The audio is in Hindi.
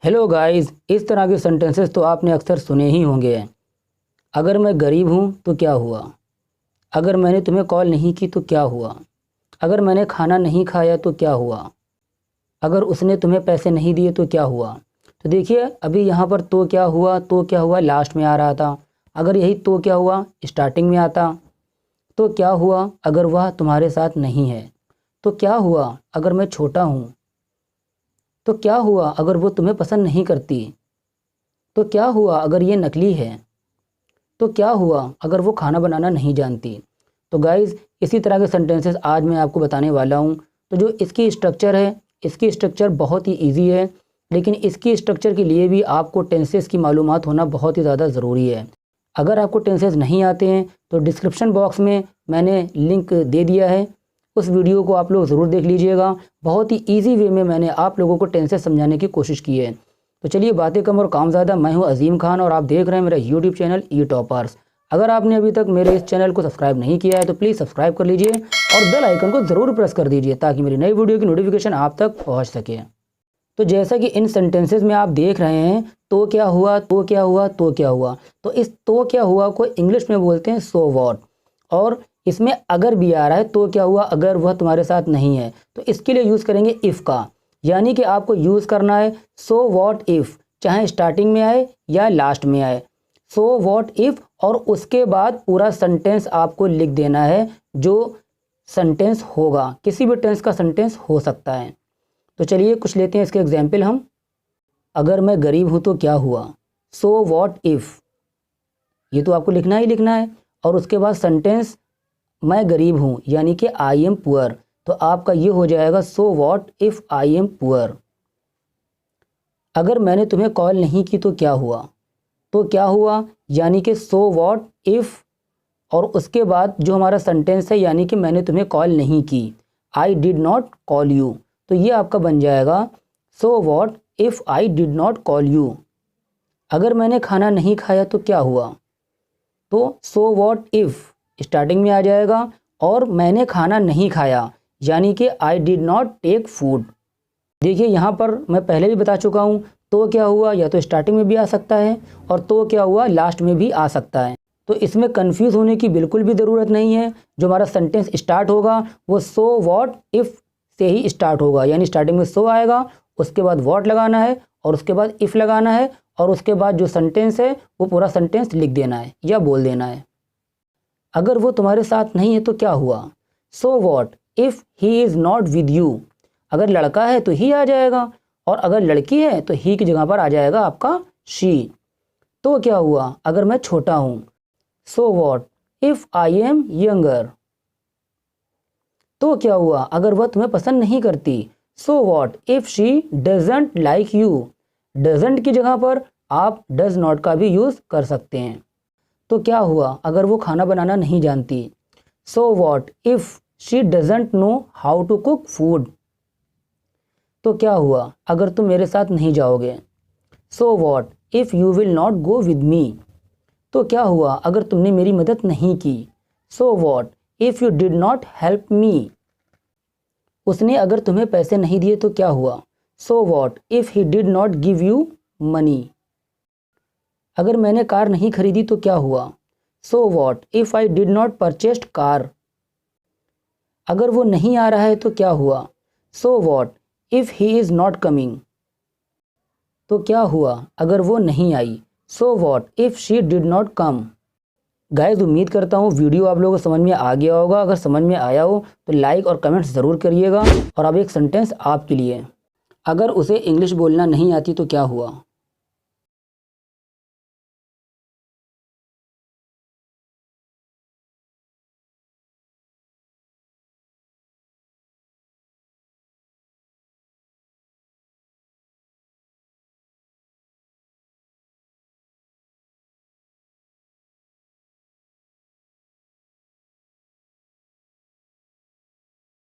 हेलो गाइस, इस तरह के सेंटेंसेस तो आपने अक्सर सुने ही होंगे। अगर मैं गरीब हूँ तो क्या हुआ? अगर मैंने तुम्हें कॉल नहीं की तो क्या हुआ? अगर मैंने खाना नहीं खाया तो क्या हुआ? अगर उसने तुम्हें पैसे नहीं दिए तो क्या हुआ? तो देखिए, अभी यहाँ पर तो क्या हुआ लास्ट में आ रहा था। अगर यही तो क्या हुआ स्टार्टिंग में आता तो क्या हुआ अगर वह तुम्हारे साथ नहीं है? तो क्या हुआ अगर मैं छोटा हूँ? तो क्या हुआ अगर वो तुम्हें पसंद नहीं करती? तो क्या हुआ अगर ये नकली है? तो क्या हुआ अगर वो खाना बनाना नहीं जानती? तो गाइज़, इसी तरह के सेंटेंसेस आज मैं आपको बताने वाला हूँ। तो जो इसकी स्ट्रक्चर है, इसकी स्ट्रक्चर बहुत ही इजी है, लेकिन इसकी स्ट्रक्चर के लिए भी आपको टेंसेस की मालूमात होना बहुत ही ज़्यादा ज़रूरी है। अगर आपको टेंसेस नहीं आते हैं तो डिस्क्रिप्शन बॉक्स में मैंने लिंक दे दिया है, उस वीडियो को आप लोग ज़रूर देख लीजिएगा। बहुत ही ईजी वे में मैंने आप लोगों को टेंसेस समझाने की कोशिश की है। तो चलिए, बातें कम और काम ज़्यादा। मैं हूं अजीम खान और आप देख रहे हैं मेरा यूट्यूब चैनल ई टॉपर्स। अगर आपने अभी तक मेरे इस चैनल को सब्सक्राइब नहीं किया है तो प्लीज़ सब्सक्राइब कर लीजिए और बेल आइकन को ज़रूर प्रेस कर दीजिए ताकि मेरी नई वीडियो की नोटिफिकेशन आप तक पहुँच सके। तो जैसा कि इन सेंटेंसेस में आप देख रहे हैं, तो क्या हुआ, तो क्या हुआ, तो क्या हुआ। तो इस तो क्या हुआ को इंग्लिश में बोलते हैं सो वॉट। और इसमें अगर भी आ रहा है, तो क्या हुआ अगर वह तुम्हारे साथ नहीं है, तो इसके लिए यूज़ करेंगे इफ़ का। यानी कि आपको यूज़ करना है सो वॉट इफ़, चाहे स्टार्टिंग में आए या लास्ट में आए। सो वॉट इफ़ और उसके बाद पूरा सेंटेंस आपको लिख देना है जो सेंटेंस होगा। किसी भी टेंस का सेंटेंस हो सकता है। तो चलिए कुछ लेते हैं इसके एग्जाम्पल हम। अगर मैं गरीब हूँ तो क्या हुआ? सो वॉट इफ़, ये तो आपको लिखना ही लिखना है। और उसके बाद सेंटेंस मैं गरीब हूँ यानी कि आई एम पुअर, तो आपका ये हो जाएगा सो what if I am poor. अगर मैंने तुम्हें कॉल नहीं की तो क्या हुआ? तो क्या हुआ यानी कि सो वॉट इफ़ और उसके बाद जो हमारा सेंटेंस है यानी कि मैंने तुम्हें कॉल नहीं की, आई डिड नॉट कॉल यू, तो ये आपका बन जाएगा सो what if I did not call you. अगर मैंने खाना नहीं खाया तो क्या हुआ? तो सो वॉट इफ़ स्टार्टिंग में आ जाएगा और मैंने खाना नहीं खाया यानी कि I did not take food. देखिए, यहाँ पर मैं पहले भी बता चुका हूँ, तो क्या हुआ या तो स्टार्टिंग में भी आ सकता है और तो क्या हुआ लास्ट में भी आ सकता है। तो इसमें कंफ्यूज होने की बिल्कुल भी ज़रूरत नहीं है। जो हमारा सेंटेंस स्टार्ट होगा वो सो वॉट इफ़ से ही स्टार्ट होगा, यानी स्टार्टिंग में सो आएगा, उसके बाद वॉट लगाना है और उसके बाद इफ़ लगाना है और उसके बाद जो सेंटेंस है वो पूरा सेंटेंस लिख देना है या बोल देना है। अगर वो तुम्हारे साथ नहीं है तो क्या हुआ? So what if he is not with you. अगर लड़का है तो ही आ जाएगा और अगर लड़की है तो ही की जगह पर आ जाएगा आपका शी। तो क्या हुआ अगर मैं छोटा हूँ? सो what if I am younger. तो क्या हुआ अगर वह तुम्हें पसंद नहीं करती? सो what if she doesn't like you. Doesn't की जगह पर आप डज नॉट का भी यूज़ कर सकते हैं। तो क्या हुआ अगर वो खाना बनाना नहीं जानती? So what if she doesn't know how to cook food. तो क्या हुआ अगर तुम मेरे साथ नहीं जाओगे? So what if you will not go with me. तो क्या हुआ अगर तुमने मेरी मदद नहीं की? So what if you did not help me. उसने अगर तुम्हें पैसे नहीं दिए तो क्या हुआ? So what if he did not give you money. अगर मैंने कार नहीं खरीदी तो क्या हुआ? So what if I did not purchased car. अगर वो नहीं आ रहा है तो क्या हुआ? So what if he is not coming. तो क्या हुआ अगर वो नहीं आई? So what if she did not come. Guys, उम्मीद करता हूँ वीडियो आप लोगों को समझ में आ गया होगा। अगर समझ में आया हो तो लाइक और कमेंट्स ज़रूर करिएगा। और अब एक सेंटेंस आपके लिए। अगर उसे इंग्लिश बोलना नहीं आती तो क्या हुआ?